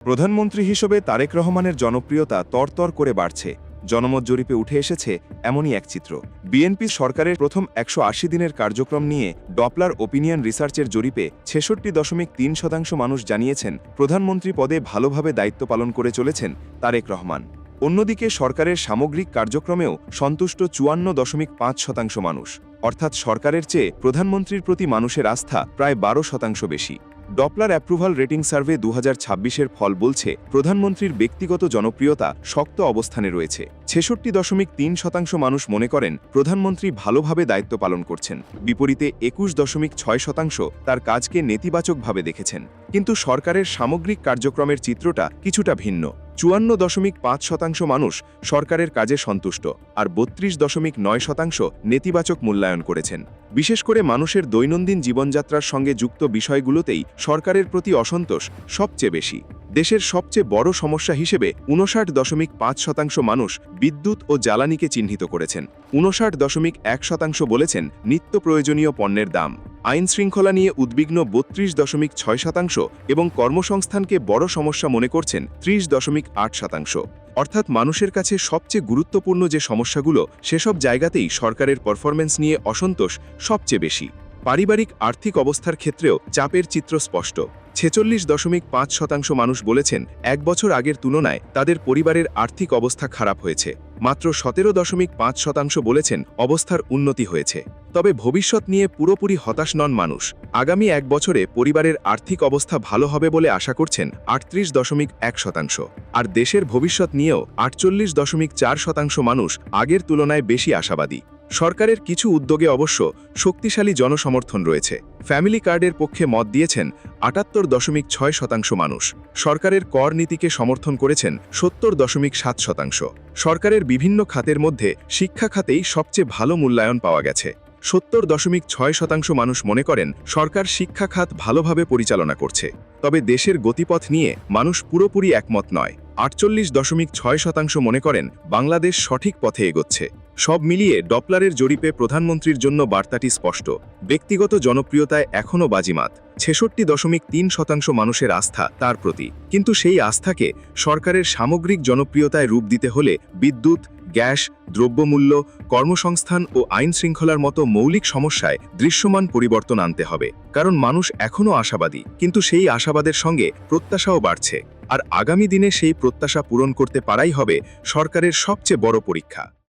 প্রধানমন্ত্রী হিসেবে তারেক রহমানের জনপ্রিয়তা তরতর করে বাড়ছে। জনমত জরিপে উঠে এসেছে এমনই এক চিত্র। বিএনপি সরকারের প্রথম ১৮০ দিনের কার্যক্রম নিয়ে ডপলার ওপিনিয়ন রিসার্চের জরিপে ৬৬.৩% মানুষ জানিয়েছেন প্রধানমন্ত্রী পদে ভালোভাবে দায়িত্ব পালন করে চলেছেন তারেক রহমান। অন্যদিকে সরকারের সামগ্রিক কার্যক্রমেও সন্তুষ্ট ৫৪.৫% মানুষ, অর্থাৎ সরকারের চেয়ে প্রধানমন্ত্রীর প্রতি মানুষের আস্থা প্রায় ১২% বেশি। ডপলার অ্যাপ্রুভাল রেটিং সার্ভে ২০২৬-এর ফল বলছে প্রধানমন্ত্রীর ব্যক্তিগত জনপ্রিয়তা শক্ত অবস্থানে রয়েছে। ৬৬.৩% মানুষ মনে করেন প্রধানমন্ত্রী ভালোভাবে দায়িত্ব পালন করছেন, বিপরীতে ২১.৬% তার কাজকে নেতিবাচকভাবে দেখেছেন। কিন্তু সরকারের সামগ্রিক কার্যক্রমের চিত্রটা কিছুটা ভিন্ন। ৫৪.৫% মানুষ সরকারের কাজে সন্তুষ্ট, আর ৩২.৯% নেতিবাচক মূল্যায়ন করেছেন। বিশেষ করে মানুষের দৈনন্দিন জীবনযাত্রার সঙ্গে যুক্ত বিষয়গুলোতেই সরকারের প্রতি অসন্তোষ সবচেয়ে বেশি। দেশের সবচেয়ে বড় সমস্যা হিসেবে ৫৯.৫% মানুষ বিদ্যুৎ ও জ্বালানিকে চিহ্নিত করেছেন। ৫৯.১% বলেছেন নিত্য প্রয়োজনীয় পণ্যের দাম। আইন শৃঙ্খলা নিয়ে উদ্বিগ্ন ৩২.৬% এবং কর্মসংস্থানকে বড় সমস্যা মনে করছেন ৩০.৮%। অর্থাৎ মানুষের কাছে সবচেয়ে গুরুত্বপূর্ণ যে সমস্যাগুলো, সেসব জায়গাতেই সরকারের পারফরম্যান্স নিয়ে অসন্তোষ সবচেয়ে বেশি। পারিবারিক আর্থিক অবস্থার ক্ষেত্রেও চাপের চিত্র স্পষ্ট। ৪৬.৫% মানুষ বলেছেন ১ বছর আগের তুলনায় তাদের পরিবারের আর্থিক অবস্থা খারাপ হয়েছে। মাত্র ১৭.৫% বলেছেন অবস্থার উন্নতি হয়েছে। তবে ভবিষ্যৎ নিয়ে পুরোপুরি হতাশ নন মানুষ। আগামী ১ বছরে পরিবারের আর্থিক অবস্থা ভালো হবে বলে আশা করছেন ৩৮.১%। আর দেশের ভবিষ্যৎ নিয়েও ৪৮.৪% মানুষ আগের তুলনায় বেশি আশাবাদী। সরকারের কিছু উদ্যোগে অবশ্য শক্তিশালী জনসমর্থন রয়েছে। ফ্যামিলি কার্ডের পক্ষে মত দিয়েছেন ৭৮.৬% মানুষ। সরকারের কর নীতিকে সমর্থন করেছেন ৭০.৭%। সরকারের বিভিন্ন খাতের মধ্যে শিক্ষা খাতেই সবচেয়ে ভালো মূল্যায়ন পাওয়া গেছে। ৭০.৬% মানুষ মনে করেন সরকার শিক্ষা খাত ভালোভাবে পরিচালনা করছে। তবে দেশের গতিপথ নিয়ে মানুষ পুরোপুরি একমত নয়। ৪৮.৬% মনে করেন বাংলাদেশ সঠিক পথে এগোচ্ছে। সব মিলিয়ে ডপলারের জরিপে প্রধানমন্ত্রীর জন্য বার্তাটি স্পষ্ট। ব্যক্তিগত জনপ্রিয়তায় এখনও বাজিমাত। ৬৬.৩% মানুষের আস্থা তার প্রতি। কিন্তু সেই আস্থাকে সরকারের সামগ্রিক জনপ্রিয়তায় রূপ দিতে হলে বিদ্যুৎ, গ্যাস, দ্রব্যমূল্য, কর্মসংস্থান ও আইন শৃঙ্খলার মতো মৌলিক সমস্যায় দৃশ্যমান পরিবর্তন আনতে হবে। কারণ মানুষ এখনও আশাবাদী, কিন্তু সেই আশাবাদের সঙ্গে প্রত্যাশাও বাড়ছে। আর আগামী দিনে সেই প্রত্যাশা পূরণ করতে পারাই হবে সরকারের সবচেয়ে বড় পরীক্ষা।